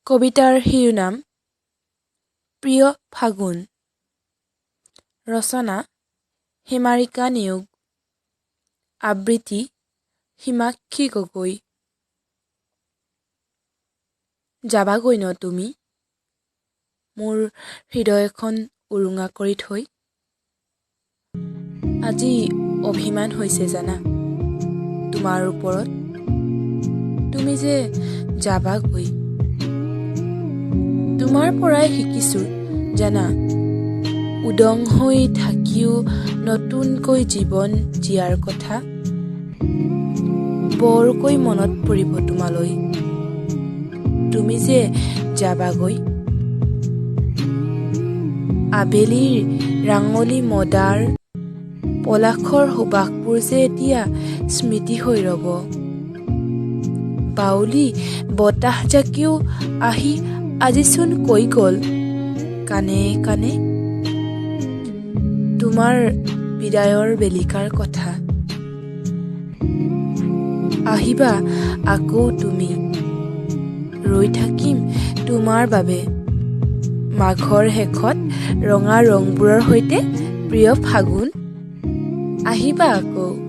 কবিতাৰ শিৰোনাম প্ৰিয় ফাগুন। ৰচনা হিমাৰিকা নেওগ। আবৃত্তি হিমাক্ষী গগৈ। যাবাগৈ ন তুমি মোৰ হৃদয়খন উৰুঙা কৰি থৈ। আজি অভিমান হৈছে জানা তোমাৰ ওপৰত, তুমি যে যাবাগৈ। তোমাৰ পৰাই শিকিছো জানা, উদং হৈ থাকিও নতুনকৈ জীৱন জীয়াৰ কথা। বৰকৈ মনত পৰিব তোমালৈ, তুমি যে যাবাগৈ। আবেলিৰ ৰাঙলী মদাৰ পলাশৰ সুবাসবোৰ যে এতিয়া স্মৃতি হৈ ৰব। বাউলী বতাহজাকেও আহি আজিচোন কৈ গ'ল কানে কানে, তোমাৰ বিদায়ৰ বেলিকাৰ কথা। আহিবা আকৌ তুমি, ৰৈ থাকিম তোমাৰ বাবে। মাঘৰ শেষত ৰঙা ৰংবোৰৰ সৈতে প্ৰিয় ফাগুন, আহিবা আকৌ।